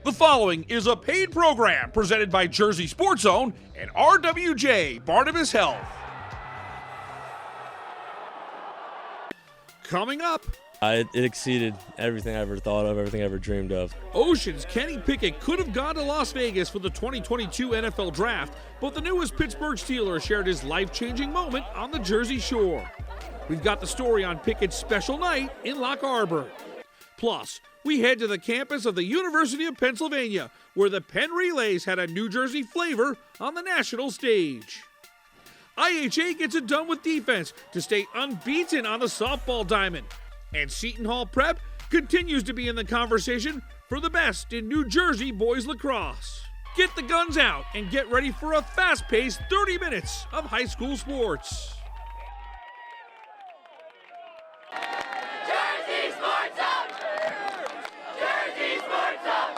The following is a paid program presented by Jersey Sports Zone and RWJ Barnabas Health. Coming up, It exceeded everything I ever thought of, everything I ever dreamed of. Ocean's Kenny Pickett could have gone to Las Vegas for the 2022 NFL Draft, but the newest Pittsburgh Steeler shared his life-changing moment on the Jersey Shore. We've got the story on Pickett's special night in Lock Harbor. Plus, we head to the campus of the University of Pennsylvania, where the Penn Relays had a New Jersey flavor on the national stage. IHA gets it done with defense to stay unbeaten on the softball diamond. And Seton Hall Prep continues to be in the conversation for the best in New Jersey boys lacrosse. Get the guns out and get ready for a fast-paced 30 minutes of high school sports. Jersey Sports Zone! Jersey Sports Zone!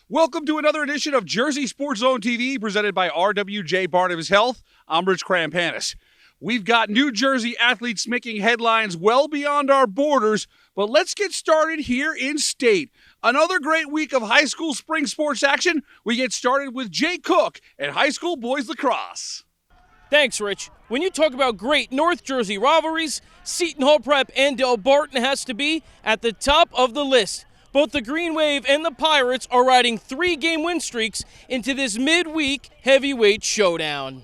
Welcome to another edition of Jersey Sports Zone TV presented by RWJ Barnabas Health. I'm Rich Krampanis. We've got New Jersey athletes making headlines well beyond our borders, but let's get started here in state. Another great week of high school spring sports action. We get started with Jay Cook and high school boys lacrosse. Thanks, Rich. When you talk about great North Jersey rivalries, Seton Hall Prep and Del Barton has to be at the top of the list. Both the Green Wave and the Pirates are riding 3-game win streaks into this midweek heavyweight showdown.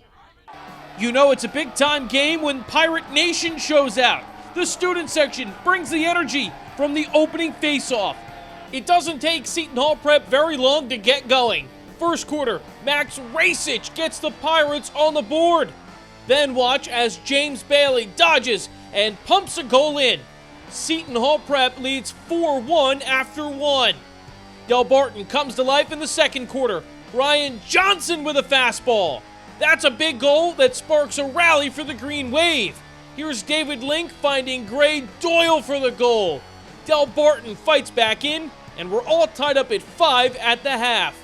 You know it's a big-time game when Pirate Nation shows out. The student section brings the energy from the opening face-off. It doesn't take Seton Hall Prep very long to get going. First quarter, Max Racich gets the Pirates on the board. Then watch as James Bailey dodges and pumps a goal in. Seton Hall Prep leads 4-1 after one. Del Barton comes to life in the second quarter. Ryan Johnson with a fastball. That's a big goal that sparks a rally for the Green Wave. Here's David Link finding Gray Doyle for the goal. Del Barton fights back in, and we're all tied up at 5 at the half.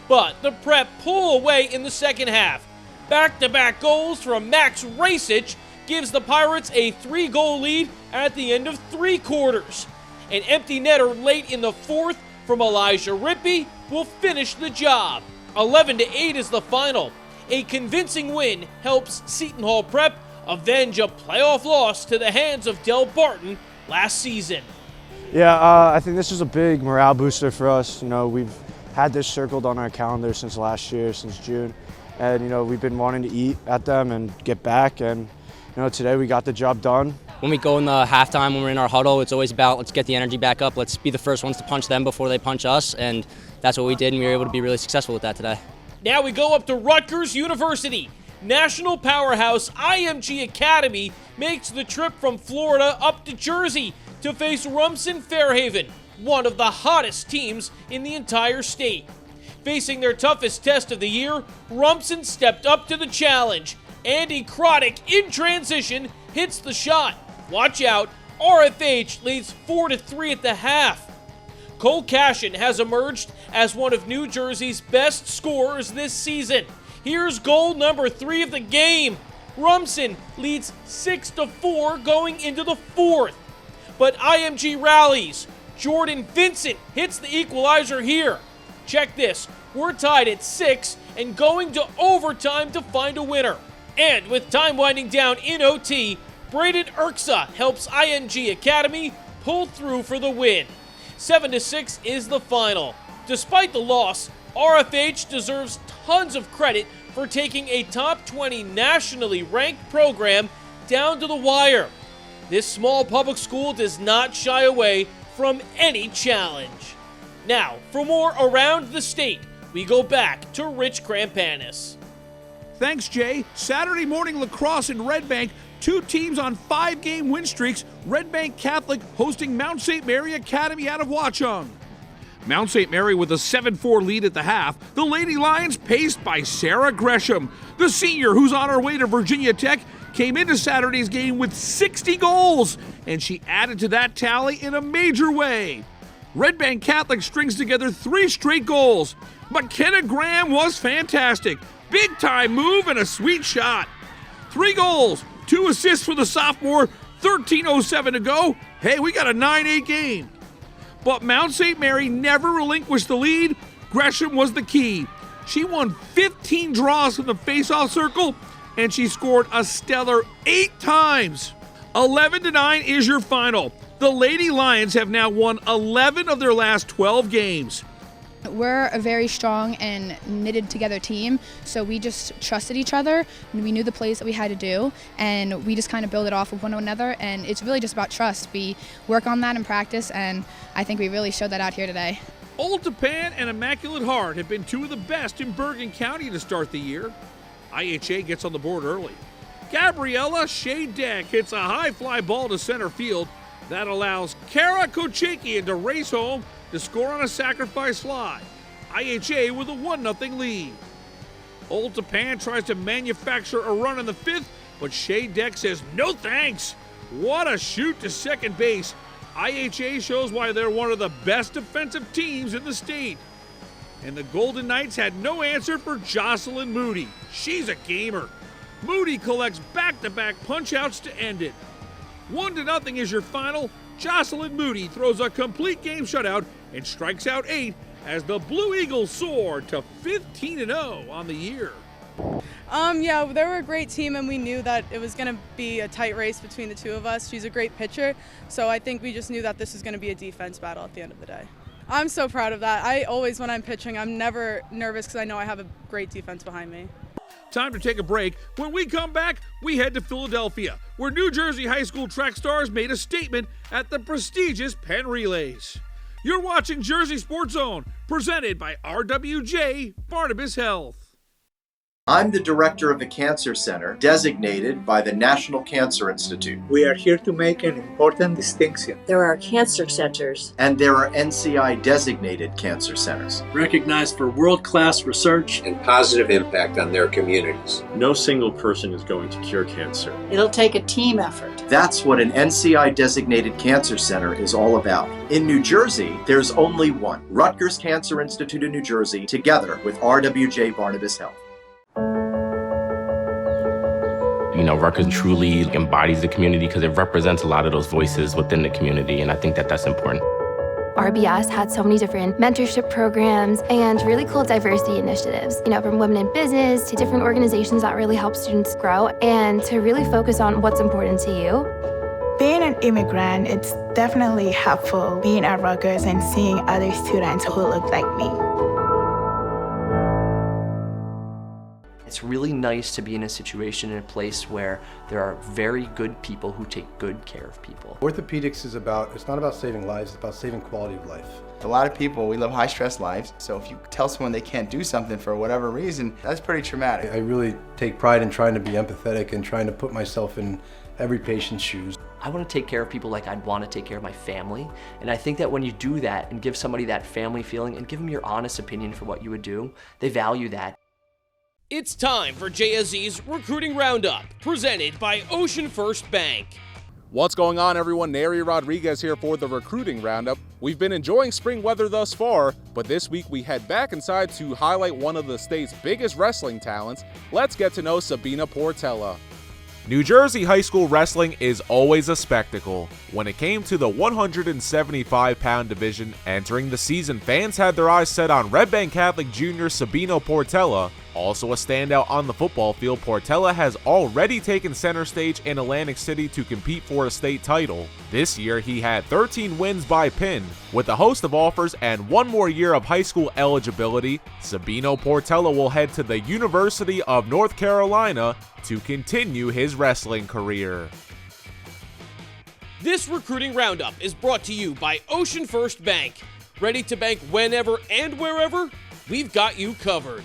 But the Prep pull away in the second half. Back-to-back goals from Max Racich gives the Pirates a 3-goal lead at the end of 3 quarters. An empty netter late in the fourth from Elijah Rippey will finish the job. 11-8 is the final. A convincing win helps Seton Hall Prep avenge a playoff loss to the hands of Del Barton last season. Yeah, I think this is a big morale booster for us. You know, we've had this circled on our calendar since last year, since June. And, you know, we've been wanting to eat at them and get back. And, you know, today we got the job done. When we go in the halftime, when we're in our huddle, it's always about let's get the energy back up. Let's be the first ones to punch them before they punch us. And that's what we did, and we were able to be really successful with that today. Now we go up to Rutgers University. National powerhouse IMG Academy makes the trip from Florida up to Jersey to face Rumson-Fairhaven, one of the hottest teams in the entire state. Facing their toughest test of the year, Rumson stepped up to the challenge. Andy Croddick, in transition, hits the shot. Watch out, RFH leads 4-3 at the half. Cole CASHION has emerged as one of New Jersey's best scorers this season. Here's goal number 3 of the game. Rumson leads 6-4 going into the fourth. But IMG rallies. Jordan Vincent hits the equalizer here. Check this, we're tied at 6 and going to overtime to find a winner. And with time winding down in OT, Braden Urksa helps IMG Academy pull through for the win. 7-6 is the final. Despite the loss, RFH deserves tons of credit for taking a top 20 nationally ranked program down to the wire. This small public school does not shy away from any challenge. Now, for more around the state, we go back to Rich Krampanis. Thanks, Jay. Saturday morning lacrosse in Red Bank two teams on 5-game win streaks, Red Bank Catholic hosting Mount St. Mary Academy out of Watchung. Mount St. Mary with a 7-4 lead at the half. The Lady Lions, paced by Sarah Gresham. The senior, who's on her way to Virginia Tech, came into Saturday's game with 60 goals, and she added to that tally in a major way. Red Bank Catholic strings together 3 straight goals. McKenna Graham was fantastic. Big-time move and a sweet shot. 3 goals, 2 assists for the sophomore, 13:07 to go. Hey, we got a 9-8 game. But Mount St. Mary never relinquished the lead. Gresham was the key. She won 15 draws from the face-off circle, and she scored a stellar 8 times. 11-9 is your final. The Lady Lions have now won 11 of their last 12 games. We're a very strong and knitted together team, so we just trusted each other. We knew the plays that we had to do, and we just kind of build it off of one another, and it's really just about trust. We work on that in practice, and I think we really showed that out here today. Old Tappan and Immaculate Heart have been 2 of the best in Bergen County to start the year. IHA gets on the board early. Gabriella Shea-Deck hits a high fly ball to center field. That allows Kara Kochakian to race home to score on a sacrifice fly. IHA with a 1-0 lead. Old Tappan tries to manufacture a run in the 5th, but Shea-Deck says no thanks. What a shoot to second base. IHA shows why they're one of the best defensive teams in the state. And the Golden Knights had no answer for Jocelyn Moody. She's a gamer. Moody collects back-to-back punch-outs to end it. 1-0 is your final. Jocelyn Moody throws a complete game shutout and strikes out 8 as the Blue Eagles soar to 15-0 on the year. Yeah, they were a great team, and we knew that it was going to be a tight race between the 2 of us. She's a great pitcher, so I think we just knew that this was going to be a defense battle at the end of the day. I'm so proud of that. I always, when I'm pitching, I'm never nervous because I know I have a great defense behind me. Time to take a break. When we come back, we head to Philadelphia, where New Jersey high school track stars made a statement at the prestigious Penn Relays. You're watching Jersey Sports Zone, presented by RWJ Barnabas Health. I'm the director of the Cancer Center, designated by the National Cancer Institute. We are here to make an important distinction. There are cancer centers. And there are NCI-designated cancer centers. Recognized for world-class research and positive impact on their communities. No single person is going to cure cancer. It'll take a team effort. That's what an NCI-designated cancer center is all about. In New Jersey, there's only one. Rutgers Cancer Institute in New Jersey, together with RWJ Barnabas Health. You know, Rutgers truly embodies the community because it represents a lot of those voices within the community, and I think that that's important. RBS had so many different mentorship programs and really cool diversity initiatives, you know, from women in business to different organizations that really help students grow and to really focus on what's important to you. Being an immigrant, it's definitely helpful being at Rutgers and seeing other students who look like me. It's really nice to be in a situation, in a place where there are very good people who take good care of people. Orthopedics is it's not about saving lives, it's about saving quality of life. A lot of people, we live high stress lives, so if you tell someone they can't do something for whatever reason, that's pretty traumatic. I really take pride in trying to be empathetic and trying to put myself in every patient's shoes. I want to take care of people like I'd want to take care of my family, and I think that when you do that and give somebody that family feeling and give them your honest opinion for what you would do, they value that. It's time for JSZ's Recruiting Roundup, presented by Ocean First Bank. What's going on, everyone? Neri Rodriguez here for the Recruiting Roundup. We've been enjoying spring weather thus far, but this week we head back inside to highlight one of the state's biggest wrestling talents. Let's get to know Sabina Portella. New Jersey high school wrestling is always a spectacle. When it came to the 175-pound division entering the season, fans had their eyes set on Red Bank Catholic junior Sabino Portella. Also a standout on the football field, Portella has already taken center stage in Atlantic City to compete for a state title. This year, he had 13 wins by pin. With a host of offers and one more year of high school eligibility, Sabino Portella will head to the University of North Carolina to continue his wrestling career. This Recruiting Roundup is brought to you by Ocean First Bank. Ready to bank whenever and wherever? We've got you covered.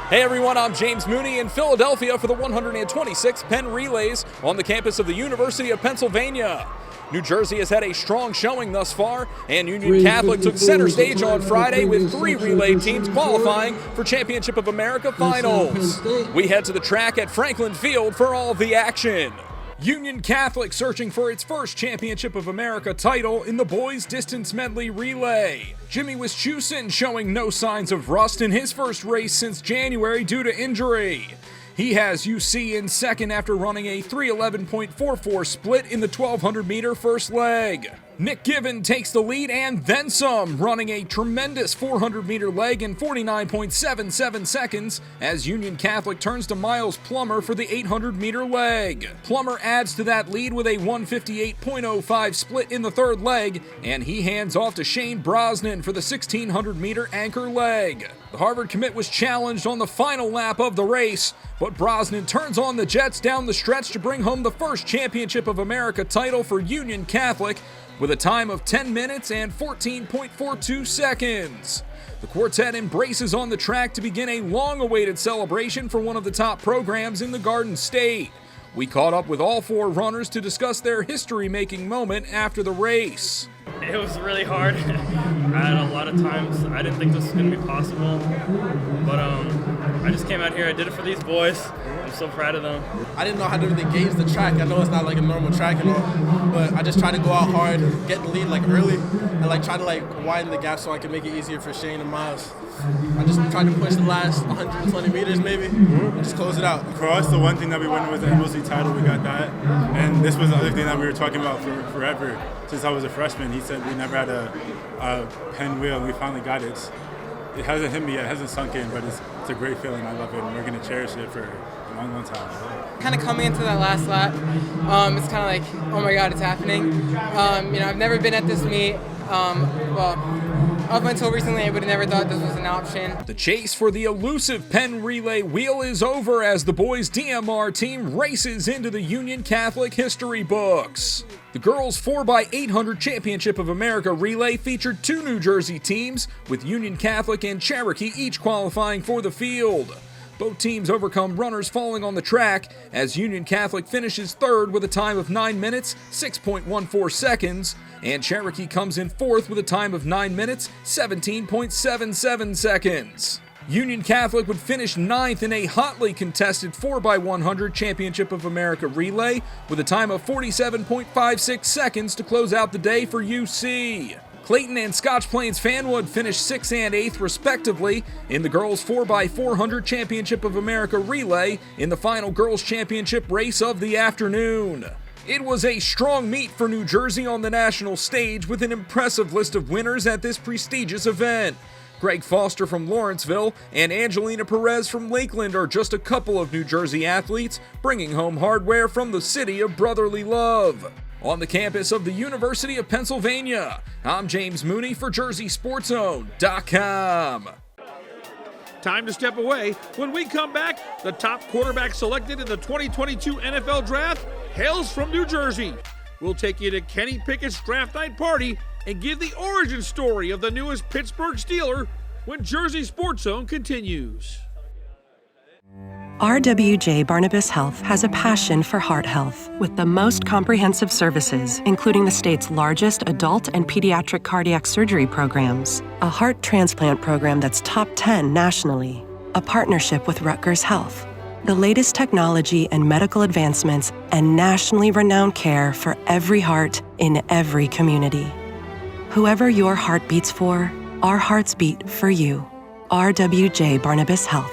Hey everyone, I'm James Mooney in Philadelphia for the 126th Penn Relays on the campus of the University of Pennsylvania. New Jersey has had a strong showing thus far, and Union Catholic took center stage on Friday with 3 relay teams qualifying for Championship of America finals. We head to the track at Franklin Field for all the action. Union Catholic searching for its first Championship of America title in the boys' distance medley relay. Jimmy Wischusen showing no signs of rust in his first race since January due to injury. He has UC in second after running a 3:11.44 split in the 1200-meter first leg. Nick Given takes the lead and then some, running a tremendous 400-meter leg in 49.77 seconds as Union Catholic turns to Miles Plummer for the 800-meter leg. Plummer adds to that lead with a 1:58.05 split in the third leg, and he hands off to Shane Brosnan for the 1600-meter anchor leg. The Harvard commit was challenged on the final lap of the race, but Brosnan turns on the Jets down the stretch to bring home the first Championship of America title for Union Catholic with a time of 10 minutes and 14.42 seconds. The quartet embraces on the track to begin a long-awaited celebration for one of the top programs in the Garden State. We caught up with all 4 runners to discuss their history-making moment after the race. It was really hard. I had a lot of times I didn't think this was going to be possible, but I just came out here. I did it for these boys. I'm so proud of them. I didn't know how to really gauge the track. I know it's not like a normal track and all, but I just tried to go out hard, get the lead early, and try to widen the gap so I could make it easier for Shane and Miles. I just tried to push the last 120 meters maybe, and just close it out. For us, the one thing that we wanted was the MLC title. We got that, and this was the other thing that we were talking about for forever. Since I was a freshman, he said we never had a Penn wheel, and we finally got it. It hasn't hit me yet, it hasn't sunk in, but it's a great feeling. I love it, and we're going to cherish it for a long, long time. Kind of coming into that last lap, it's kind of oh my God, it's happening. I've never been at this meet. Up until recently, I would have never thought this was an option. The chase for the elusive Penn Relay wheel is over as the boys' DMR team races into the Union Catholic history books. The girls' 4x800 Championship of America relay featured 2 New Jersey teams, with Union Catholic and Cherokee each qualifying for the field. Both teams overcome runners falling on the track as Union Catholic finishes third with a time of 9 minutes, 6.14 seconds, and Cherokee comes in fourth with a time of 9 minutes, 17.77 seconds. Union Catholic would finish 9th in a hotly contested 4x100 Championship of America relay with a time of 47.56 seconds to close out the day for UC. Clayton and Scotch Plains Fanwood finished 6th and 8th respectively in the girls 4x400 Championship of America relay in the final girls championship race of the afternoon. It was a strong meet for New Jersey on the national stage with an impressive list of winners at this prestigious event. Greg Foster from Lawrenceville and Angelina Perez from Lakeland are just a couple of New Jersey athletes bringing home hardware from the city of brotherly love. On the campus of the University of Pennsylvania, I'm James Mooney for JerseySportsZone.com. Time to step away. When we come back, the top quarterback selected in the 2022 NFL Draft hails from New Jersey. We'll take you to Kenny Pickett's draft night party and give the origin story of the newest Pittsburgh Steeler when Jersey Sports Zone continues. RWJ Barnabas Health has a passion for heart health with the most comprehensive services, including the state's largest adult and pediatric cardiac surgery programs, a heart transplant program that's top 10 nationally, a partnership with Rutgers Health, the latest technology and medical advancements, and nationally renowned care for every heart in every community. Whoever your heart beats for, our hearts beat for you. RWJ Barnabas Health.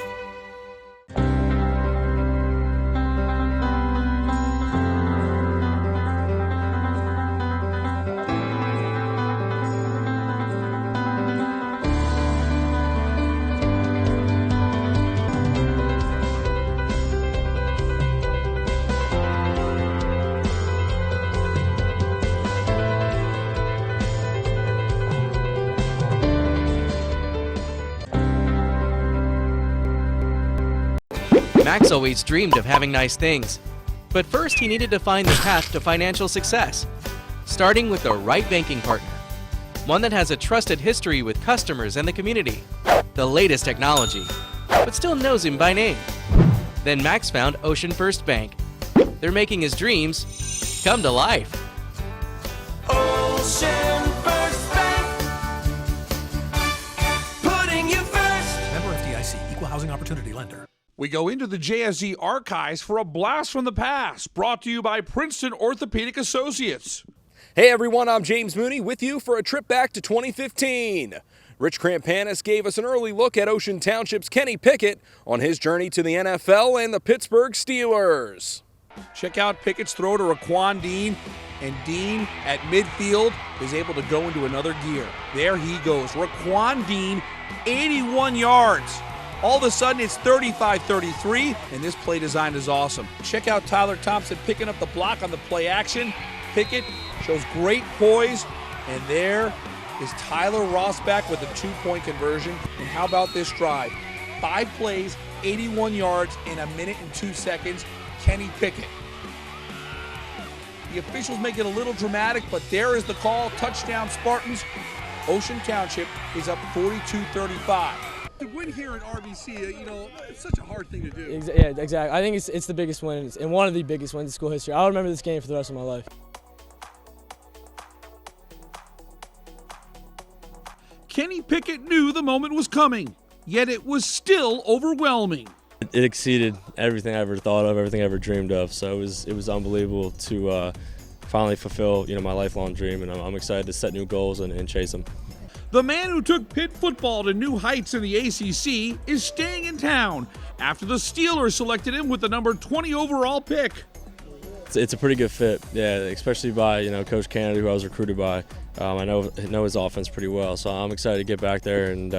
Max always dreamed of having nice things, but first he needed to find the path to financial success, starting with the right banking partner, one that has a trusted history with customers and the community, the latest technology, but still knows him by name. Then Max found Ocean First Bank. They're making his dreams come to life. Ocean First Bank, putting you first. Member FDIC, Equal Housing Opportunity Lender. We go into the JSZ archives for a blast from the past, brought to you by Princeton Orthopedic Associates. Hey everyone, I'm James Mooney with you for a trip back to 2015. Rich Crampanis gave us an early look at Ocean Township's Kenny Pickett on his journey to the NFL and the Pittsburgh Steelers. Check out Pickett's throw to Raquan Dean, and Dean at midfield is able to go into another gear. There he goes. Raquan Dean, 81 yards. All of a sudden, it's 35-33, and this play design is awesome. Check out Tyler Thompson picking up the block on the play action. Pickett shows great poise, and there is Tyler Rossback with a 2-point conversion. And how about this drive? 5 plays, 81 yards in a minute and 2 seconds. Kenny Pickett. The officials make it a little dramatic, but there is the call. Touchdown Spartans. Ocean Township is up 42-35. To win here at RBC, it's such a hard thing to do. Yeah, exactly. I think it's the biggest win and one of the biggest wins in school history. I'll remember this game for the rest of my life. Kenny Pickett knew the moment was coming, yet it was still overwhelming. It exceeded everything I ever thought of, everything I ever dreamed of. So it was unbelievable to finally fulfill my lifelong dream, and I'm excited to set new goals and chase them. The man who took Pitt football to new heights in the ACC is staying in town after the Steelers selected him with the number 20 overall pick. It's a pretty good fit, yeah, especially by Coach Kennedy, who I was recruited by. I know his offense pretty well, so I'm excited to get back there and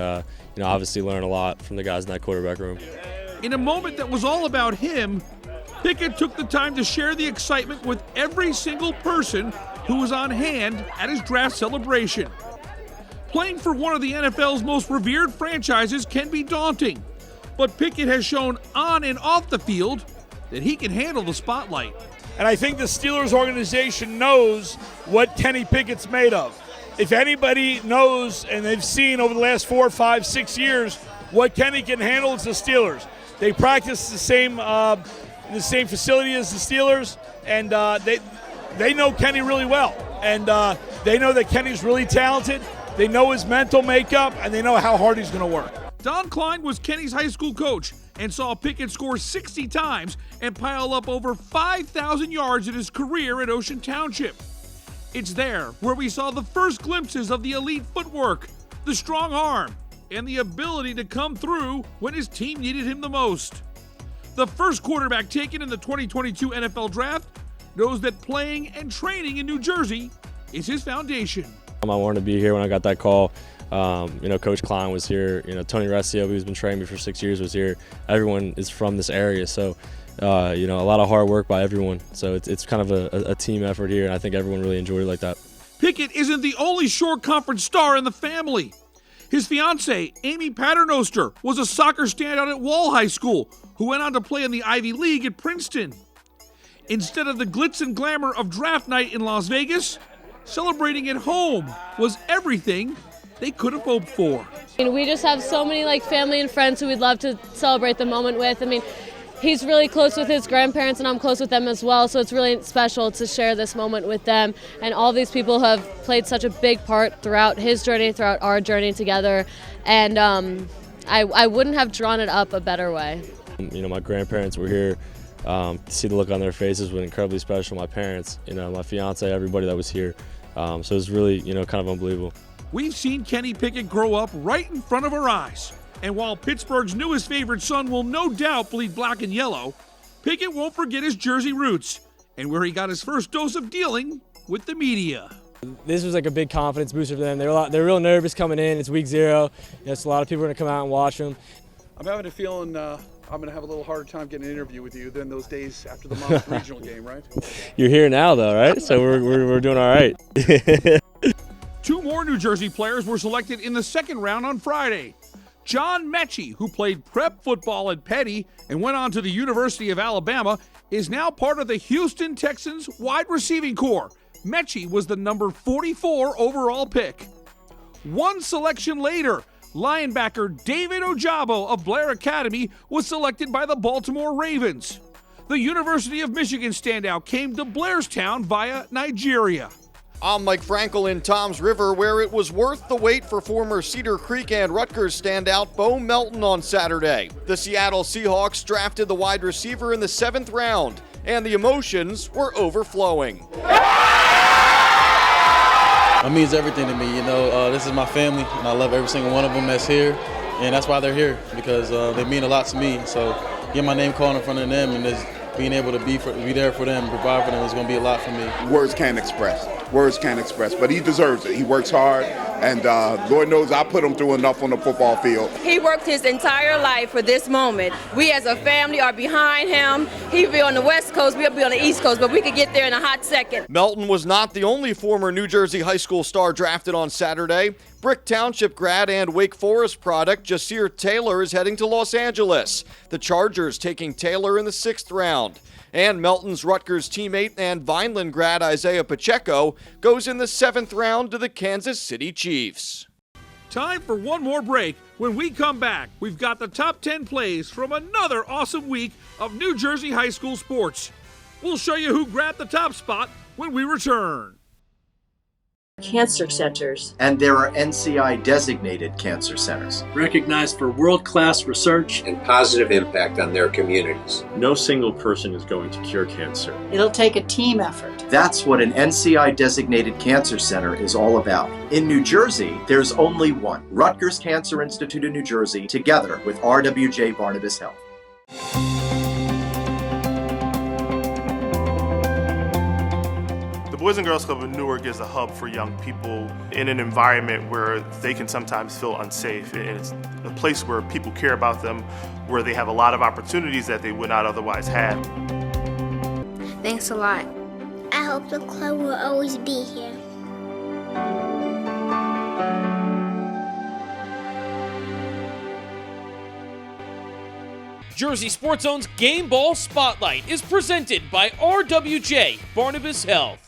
obviously learn a lot from the guys in that quarterback room. In a moment that was all about him, Pickett took the time to share the excitement with every single person who was on hand at his draft celebration. Playing for one of the NFL's most revered franchises can be daunting, but Pickett has shown on and off the field that he can handle the spotlight. And I think the Steelers organization knows what Kenny Pickett's made of. If anybody knows, and they've seen over the last 4, 5, 6 years, what Kenny can handle, it's the Steelers. They practice the same facility as the Steelers, and they know Kenny really well. And they know that Kenny's really talented. They know his mental makeup, and they know how hard he's going to work. Don Klein was Kenny's high school coach and saw Pickett score 60 times and pile up over 5,000 yards in his career at Ocean Township. It's there where we saw the first glimpses of the elite footwork, the strong arm, and the ability to come through when his team needed him the most. The first quarterback taken in the 2022 NFL Draft knows that playing and training in New Jersey is his foundation. I wanted to be here when I got that call. Coach Klein was here. Tony Rescio, who's been training me for 6 years, was here. Everyone is from this area, so a lot of hard work by everyone. So it's kind of a team effort here, and I think everyone really enjoyed it like that. Pickett isn't the only short conference star in the family. His fiancée, Amy Paternoster, was a soccer standout at Wall High School, who went on to play in the Ivy League at Princeton. Instead of the glitz and glamour of draft night in Las Vegas, celebrating at home was everything they could have hoped for. We just have so many family and friends who we'd love to celebrate the moment with. He's really close with his grandparents, and I'm close with them as well, so it's really special to share this moment with them. And all these people have played such a big part throughout his journey, throughout our journey together, and I wouldn't have drawn it up a better way. My grandparents were here. To see the look on their faces was incredibly special. My parents, my fiance, everybody that was here. So it was really, kind of unbelievable. We've seen Kenny Pickett grow up right in front of our eyes. And while Pittsburgh's newest favorite son will no doubt bleed black and yellow, Pickett won't forget his Jersey roots and where he got his first dose of dealing with the media. This was like a big confidence booster for them. They're real nervous coming in. It's week 0. So a lot of people are going to come out and watch them. I'm having a feeling I'm going to have a little harder time getting an interview with you than those days after the Monmouth regional game, right? You're here now, though, right? So we're doing all right. 2 more New Jersey players were selected in the second round on Friday. John Mechie, who played prep football at Petty and went on to the University of Alabama, is now part of the Houston Texans wide receiving corps. Mechie was the number 44 overall pick. One selection later, Linebacker David Ojabo of Blair Academy was selected by the Baltimore Ravens. The University of Michigan standout came to Blairstown via Nigeria. I'm Mike Frankel in Toms River, where it was worth the wait for former Cedar Creek and Rutgers standout Bo Melton on Saturday. The Seattle Seahawks drafted the wide receiver in the 7th round, and the emotions were overflowing. It means everything to me, this is my family, and I love every single one of them that's here, and that's why they're here, because they mean a lot to me. So getting my name called in front of them and just being able to be there for them, provide for them is going to be a lot for me. Words can't express, but he deserves it. He works hard, and Lord knows I put him through enough on the football field. He worked his entire life for this moment. We as a family are behind him. He'll be on the West Coast, we'll be on the East Coast, but we could get there in a hot second. Melton was not the only former New Jersey high school star drafted on Saturday. Brick Township grad and Wake Forest product Jasir Taylor is heading to Los Angeles. The Chargers taking Taylor in the 6th round. And Melton's Rutgers teammate and Vineland grad Isaiah Pacheco goes in the 7th round to the Kansas City Chiefs. Time for one more break. When we come back, we've got the top 10 plays from another awesome week of New Jersey high school sports. We'll show you who grabbed the top spot when we return. Cancer centers. And there are NCI-designated cancer centers. Recognized for world-class research and positive impact on their communities. No single person is going to cure cancer. It'll take a team effort. That's what an NCI-designated cancer center is all about. In New Jersey, there's only one. Rutgers Cancer Institute in New Jersey, together with RWJ Barnabas Health. The Boys and Girls Club of Newark is a hub for young people in an environment where they can sometimes feel unsafe. And it's a place where people care about them, where they have a lot of opportunities that they would not otherwise have. Thanks a lot. I hope the club will always be here. Jersey Sports Zone's Game Ball Spotlight is presented by RWJ Barnabas Health.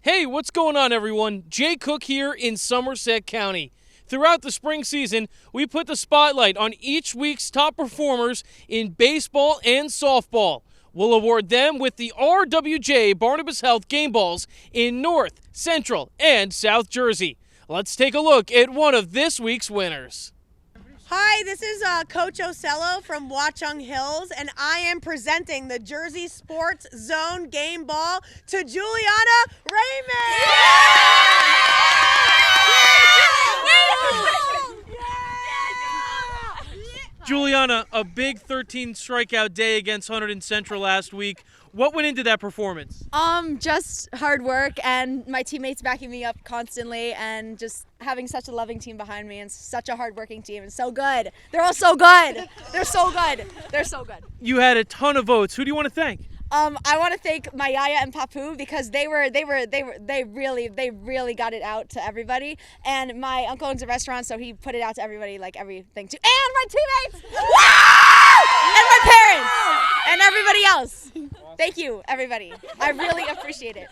Hey, what's going on, everyone? Jay Cook here in Somerset County. Throughout the spring season, we put the spotlight on each week's top performers in baseball and softball. We'll award them with the RWJ Barnabas Health Game Balls in North, Central, and South Jersey. Let's take a look at one of this week's winners. Hi, this is Coach Ocello from Watchung Hills, and I am presenting the Jersey Sports Zone Game Ball to Juliana Raymond! Juliana, a big 13 strikeout day against Hunterdon Central last week. What went into that performance? Just hard work and my teammates backing me up constantly and just having such a loving team behind me and such a hard-working team. It's so good. They're all so good. They're so good. They're so good. You had a ton of votes. Who do you want to thank? I want to thank my Yaya and Papu because they really got it out to everybody. And my uncle owns a restaurant, so he put it out to everybody, like everything too. And my teammates! And my parents! And everybody else. Thank you, everybody. I really appreciate it.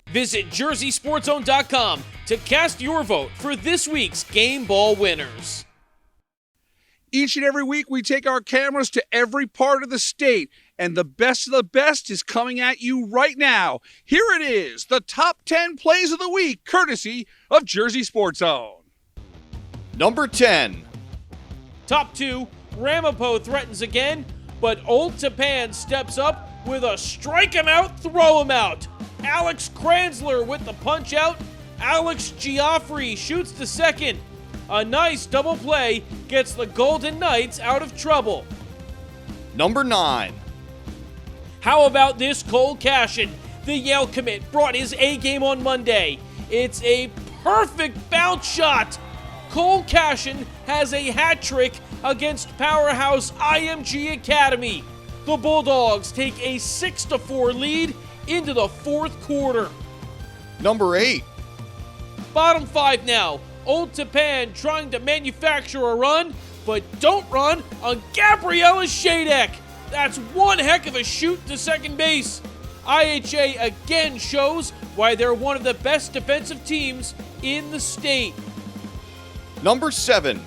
Visit JerseySportsZone.com to cast your vote for this week's Game Ball winners. Each and every week, we take our cameras to every part of the state, and the best of the best is coming at you right now. Here it is, the top 10 plays of the week, courtesy of Jersey Sports Zone. Number 10. Top 2, Ramapo threatens again, but Old Tapan steps up with a strike him out, throw him out. Alex Kranzler with the punch out. Alex Giaffrey shoots to second. A nice double play gets the Golden Knights out of trouble. Number 9. How about this Cole Cashion? The Yale commit brought his A game on Monday. It's a perfect bounce shot. Cole Cashion has a hat trick against powerhouse IMG Academy. The Bulldogs take a 6-4 lead into the fourth quarter. Number 8. Bottom 5 now. Old Tapan trying to manufacture a run, but don't run on Gabriella Shadek. That's one heck of a shoot to second base. IHA again shows why they're one of the best defensive teams in the state. Number 7.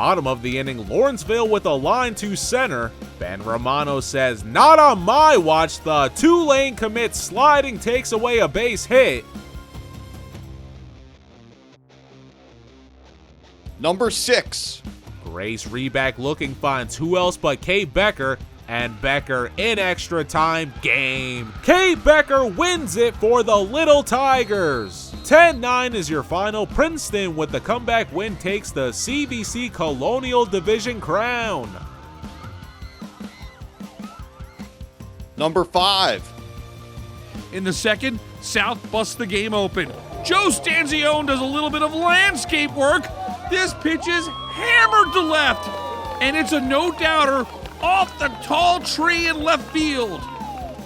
Bottom of the inning, Lawrenceville with a line to center. Ben Romano says, "Not on my watch." The Tulane commit sliding takes away a base hit. Number 6. Grace Reback looking finds who else but Kate Becker, and Becker in extra time game. Kate Becker wins it for the Little Tigers. 10-9 is your final. Princeton with the comeback win takes the CVC Colonial Division crown. Number 5. In the second, South busts the game open. Joe Stanzione does a little bit of landscape work. This pitch is hammered to left, and it's a no-doubter off the tall tree in left field.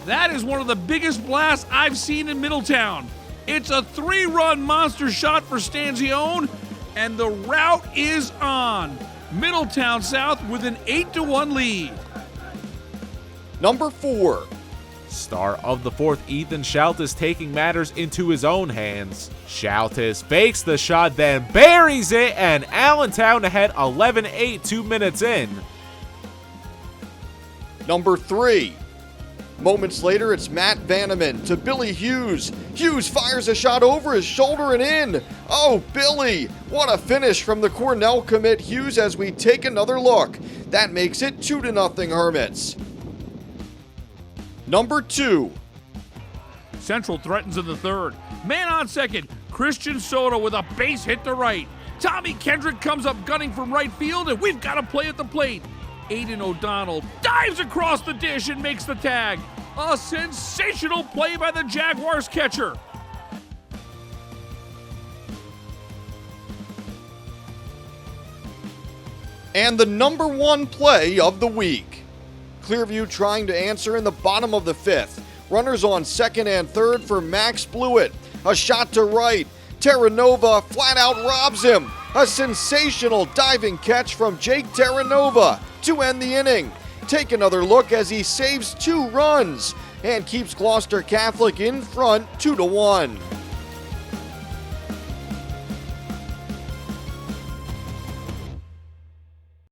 That is one of the biggest blasts I've seen in Middletown. It's a 3-run monster shot for Stanzione, and the route is on. Middletown South with an 8-1 lead. Number 4. Star of the fourth, Ethan Shaltis taking matters into his own hands. Shaltis fakes the shot, then buries it, and Allentown ahead 11-8 2 minutes in. Number 3. Moments later, it's Matt Vanneman to Billy Hughes. Hughes fires a shot over his shoulder and in. Oh, Billy! What a finish from the Cornell commit Hughes as we take another look. That makes it 2-0 Hermits. Number 2. Central threatens in the third. Man on second, Christian Soto with a base hit to right. Tommy Kendrick comes up gunning from right field, and we've got a play at the plate. Aiden O'Donnell dives across the dish and makes the tag. A sensational play by the Jaguars catcher. And the number 1 play of the week. Clearview trying to answer in the bottom of the 5th. Runners on second and third for Max Blewett. A shot to right. Terranova flat out robs him. A sensational diving catch from Jake Terranova to end the inning. Take another look as he saves 2 runs and keeps Gloucester Catholic in front 2-1.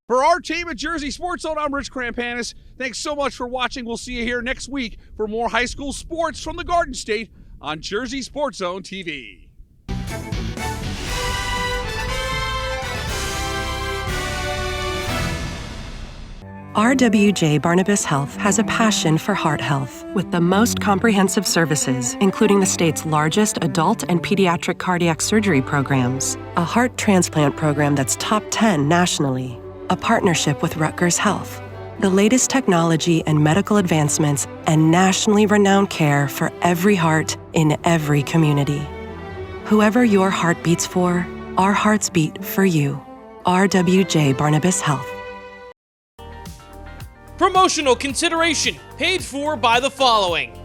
For our team at Jersey Sports Zone, I'm Rich Krampanis. Thanks so much for watching. We'll see you here next week for more high school sports from the Garden State on Jersey Sports Zone TV. RWJ Barnabas Health has a passion for heart health with the most comprehensive services, including the state's largest adult and pediatric cardiac surgery programs, a heart transplant program that's top 10 nationally, a partnership with Rutgers Health, the latest technology and medical advancements, and nationally renowned care for every heart in every community. Whoever your heart beats for, our hearts beat for you. RWJ Barnabas Health. Promotional consideration paid for by the following.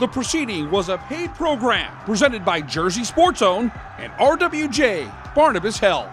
The proceeding was a paid program presented by Jersey Sports Zone and RWJ Barnabas Health.